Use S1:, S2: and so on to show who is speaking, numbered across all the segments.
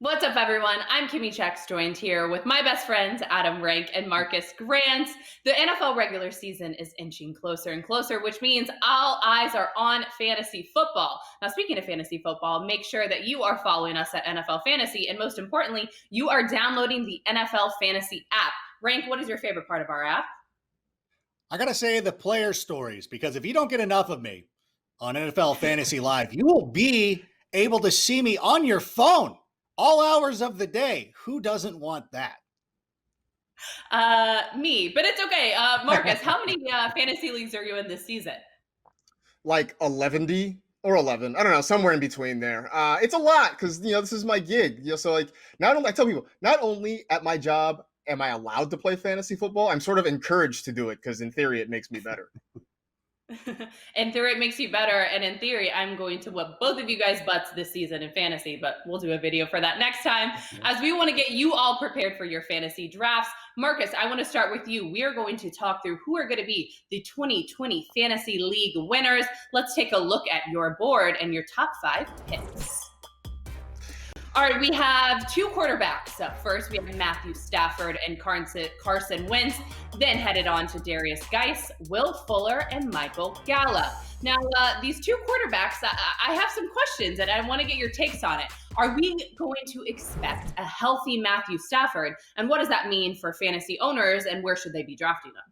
S1: What's up, everyone? I'm Kimmi Chex, joined here with my best friends, Adam Rank and Marcas Grant. The NFL regular season is inching closer and closer, which means all eyes are on fantasy football. Now, speaking of fantasy football, make sure that you are following us at NFL Fantasy, and most importantly, you are downloading the NFL Fantasy app. Rank, what is your favorite part of our app?
S2: I got to say the player stories, because if you don't get enough of me on NFL Fantasy Live, you will be able to see me on your phone all hours of the day. Who doesn't want that?
S1: Me, but it's okay. Marcus, how many fantasy leagues are you in this season?
S3: Like 11 or 11. I don't know, somewhere in between there. It's a lot because this is my gig. So like, not only I tell people, not only at my job am I allowed to play fantasy football, I'm sort of encouraged to do it because in theory it makes me better.
S1: In theory, it makes you better. And in theory, I'm going to whip both of you guys' butts this season in fantasy, but we'll do a video for that next time as we want to get you all prepared for your fantasy drafts. Marcus, I want to start with you. We are going to talk through who are going to be the 2020 Fantasy League winners. Let's take a look at your board and your top 5 picks. All right, we have 2 quarterbacks up first. We have Matthew Stafford and Carson Wentz, then headed on to Darius Geis, Will Fuller, and Michael Gallup. Now, these 2 quarterbacks, I have some questions, and I want to get your takes on it. Are we going to expect a healthy Matthew Stafford? And what does that mean for fantasy owners, and where should they be drafting them?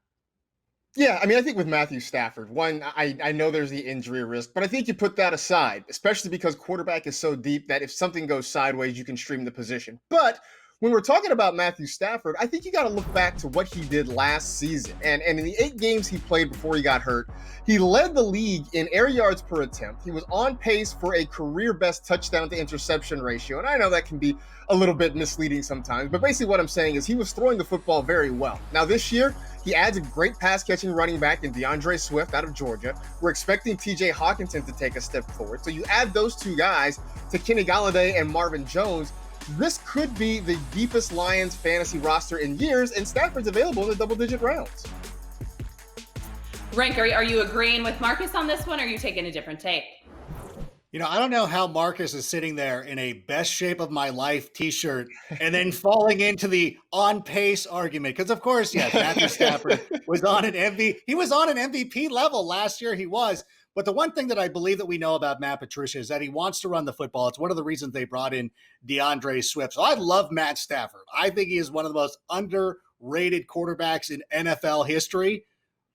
S3: Yeah, I mean, I think with Matthew Stafford, one, I know there's the injury risk, but I think you put that aside, especially because quarterback is so deep that if something goes sideways, you can stream the position. But when we're talking about Matthew Stafford, I think you got to look back to what he did last season. And in the 8 games he played before he got hurt, he led the league in air yards per attempt. He was on pace for a career best touchdown to interception ratio. And I know that can be a little bit misleading sometimes, but basically what I'm saying is he was throwing the football very well. Now this year, he adds a great pass catching running back in DeAndre Swift out of Georgia. We're expecting TJ Hawkinson to take a step forward. So you add those 2 guys to Kenny Golladay and Marvin Jones. This could be the deepest Lions fantasy roster in years, and Stafford's available in the double-digit rounds.
S1: Rank, are you agreeing with Marcus on this one, or are you taking a different take?
S2: I don't know how Marcus is sitting there in a best shape of my life t-shirt and then falling into the on pace argument. Because of course, yes, Matthew Stafford was on an MVP. He was on an MVP level last year. He was. But the one thing that I believe that we know about Matt Patricia is that he wants to run the football. It's one of the reasons they brought in DeAndre Swift. So I love Matt Stafford. I think he is one of the most underrated quarterbacks in NFL history.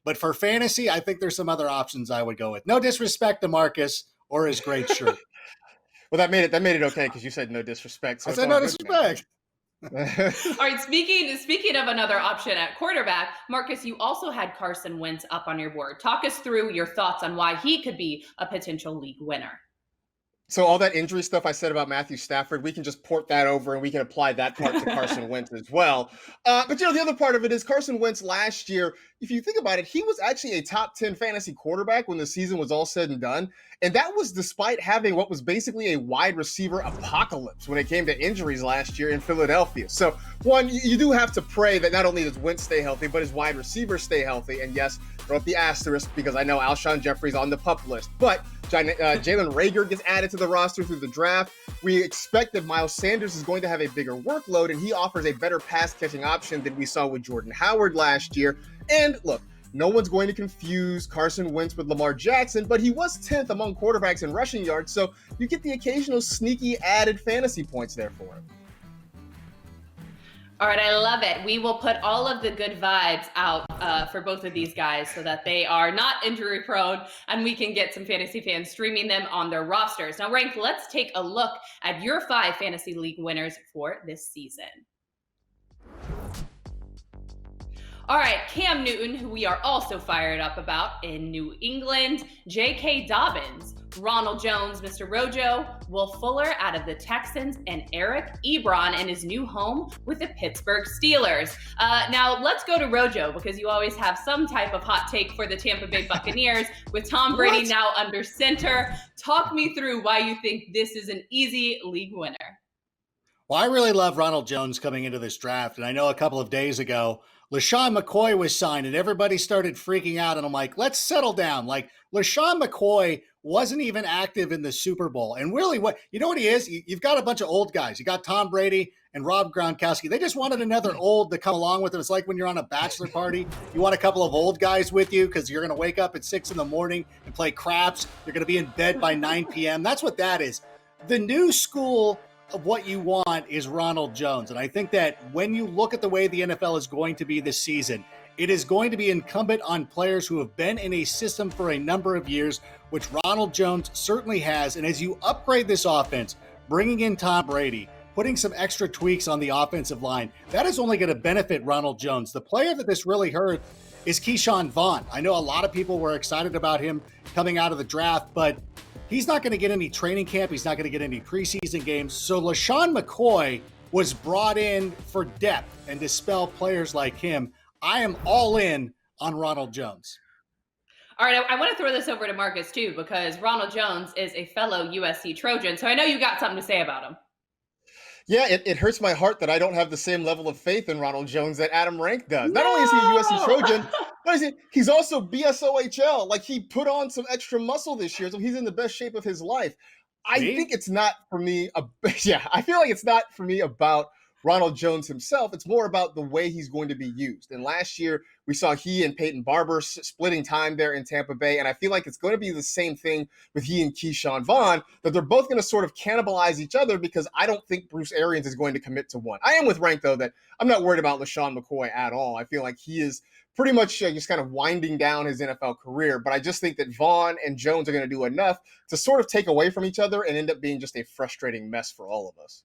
S2: But for fantasy, I think there's some other options I would go with. No disrespect to Marcus or his great shirt.
S3: Well, that made it okay because you said no disrespect. So
S2: I said no disrespect.
S1: All right, speaking of another option at quarterback, Marcus, you also had Carson Wentz up on your board. Talk us through your thoughts on why he could be a potential league winner.
S3: So all that injury stuff I said about Matthew Stafford, we can just port that over and we can apply that part to Carson Wentz as well. But the other part of it is Carson Wentz last year, if you think about it, he was actually a top 10 fantasy quarterback when the season was all said and done. And that was despite having what was basically a wide receiver apocalypse when it came to injuries last year in Philadelphia. So one, you do have to pray that not only does Wentz stay healthy, but his wide receivers stay healthy. And yes, throw up the asterisk because I know Alshon Jeffrey's on the PUP list. But Jalen Reagor gets added to the roster through the draft. We expect that Miles Sanders is going to have a bigger workload, and he offers a better pass-catching option than we saw with Jordan Howard last year. And look, no one's going to confuse Carson Wentz with Lamar Jackson, but he was 10th among quarterbacks in rushing yards, so you get the occasional sneaky added fantasy points there for him.
S1: All right, I love it. We will put all of the good vibes out for both of these guys so that they are not injury prone and we can get some fantasy fans streaming them on their rosters. Now, Rank, let's take a look at your 5 fantasy league winners for this season. All right, Cam Newton, who we are also fired up about in New England, J.K. Dobbins, Ronald Jones, Mr. Rojo, Will Fuller out of the Texans, and Eric Ebron in his new home with the Pittsburgh Steelers. Now, let's go to Rojo because you always have some type of hot take for the Tampa Bay Buccaneers with Tom Brady now under center. Talk me through why you think this is an easy league winner.
S2: Well, I really love Ronald Jones coming into this draft. And I know a couple of days ago, LaShawn McCoy was signed and everybody started freaking out. And I'm like, let's settle down. Like, LaShawn McCoy wasn't even active in the Super Bowl. And really, what you know what he is? You've got a bunch of old guys. You got Tom Brady and Rob Gronkowski. They just wanted another old to come along with them. It's like when you're on a bachelor party, you want a couple of old guys with you because you're going to wake up at 6 in the morning and play craps. You're going to be in bed by 9 p.m. That's what that is. The new school of what you want is Ronald Jones. And I think that when you look at the way the NFL is going to be this season, it is going to be incumbent on players who have been in a system for a number of years, which Ronald Jones certainly has. And as you upgrade this offense, bringing in Tom Brady, putting some extra tweaks on the offensive line, that is only going to benefit Ronald Jones. The player that this really hurt is Keyshawn Vaughn. I know a lot of people were excited about him coming out of the draft, but he's not going to get any training camp. He's not going to get any preseason games. So LaShawn McCoy was brought in for depth and to spell players like him. I am all in on Ronald Jones.
S1: All right, I want to throw this over to Marcas too, because Ronald Jones is a fellow USC Trojan. So I know you got something to say about him.
S3: Yeah, it hurts my heart that I don't have the same level of faith in Ronald Jones that Adam Rank does.
S1: No!
S3: Not only is he a USC Trojan, but he's also BSOHL. Like, he put on some extra muscle this year, so he's in the best shape of his life. I think it's not for me. I feel like it's not for me about Ronald Jones himself. It's more about the way he's going to be used. And last year, we saw he and Peyton Barber splitting time there in Tampa Bay. And I feel like it's going to be the same thing with he and Keyshawn Vaughn, that they're both going to sort of cannibalize each other, because I don't think Bruce Arians is going to commit to one. I am with Rank, though, that I'm not worried about LaShawn McCoy at all. I feel like he is pretty much just kind of winding down his NFL career. But I just think that Vaughn and Jones are going to do enough to sort of take away from each other and end up being just a frustrating mess for all of us.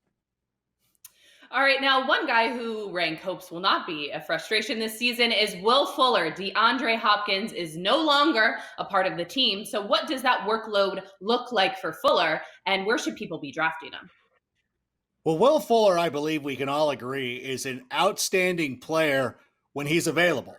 S1: All right, now one guy who Rank hopes will not be a frustration this season is Will Fuller. DeAndre Hopkins is no longer a part of the team. So what does that workload look like for Fuller, and where should people be drafting him?
S2: Well, Will Fuller, I believe we can all agree, is an outstanding player when he's available.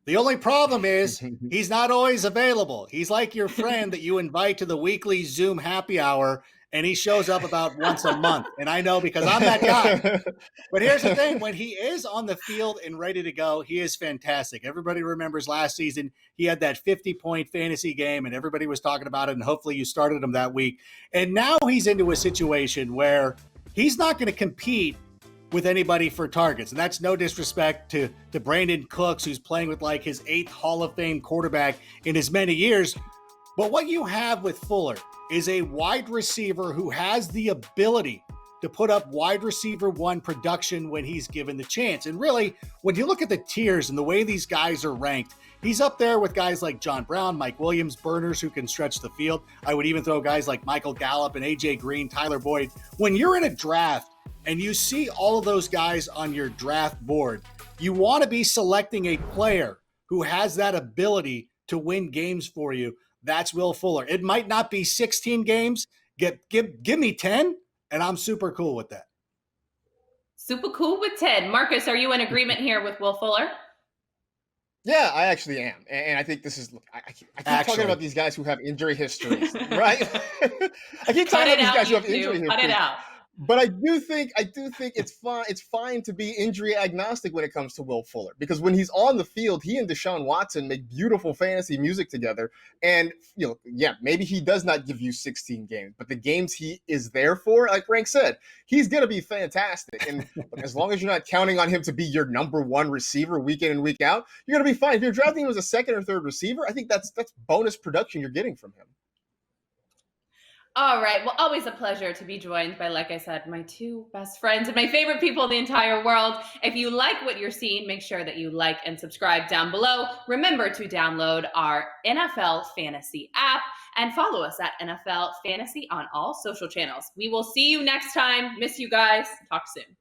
S2: The only problem is he's not always available. He's like your friend that you invite to the weekly Zoom happy hour, and he shows up about once a month. And I know because I'm that guy. But here's the thing. When he is on the field and ready to go, he is fantastic. Everybody remembers last season, he had that 50-point fantasy game, and everybody was talking about it, and hopefully you started him that week. And now he's into a situation where he's not going to compete with anybody for targets. And that's no disrespect to Brandon Cooks, who's playing with like his 8th Hall of Fame quarterback in as many years. But what you have with Fuller is a wide receiver who has the ability to put up wide receiver one production when he's given the chance. And really, when you look at the tiers and the way these guys are ranked, he's up there with guys like John Brown, Mike Williams, burners who can stretch the field. I would even throw guys like Michael Gallup and AJ Green, Tyler Boyd. When you're in a draft and you see all of those guys on your draft board, you want to be selecting a player who has that ability to win games for you. That's Will Fuller. It might not be 16 games. Give me 10, and I'm super cool with that.
S1: Super cool with 10. Marcas, are you in agreement here with Will Fuller?
S3: Yeah, I actually am. And I think this is, I keep talking about these guys who have injury histories, right? I keep talking about these guys who have injury histories.
S1: Cut it out.
S3: But I do think it's fine. It's fine to be injury agnostic when it comes to Will Fuller, because when he's on the field, he and Deshaun Watson make beautiful fantasy music together. And maybe he does not give you 16 games, but the games he is there for, like Rank said, he's going to be fantastic. And as long as you're not counting on him to be your number one receiver week in and week out, you're going to be fine. If you're drafting him as a second or third receiver, I think that's bonus production you're getting from him.
S1: All right. Well, always a pleasure to be joined by, like I said, my two best friends and my favorite people in the entire world. If you like what you're seeing, make sure that you like and subscribe down below. Remember to download our NFL Fantasy app and follow us at NFL Fantasy on all social channels. We will see you next time. Miss you guys. Talk soon.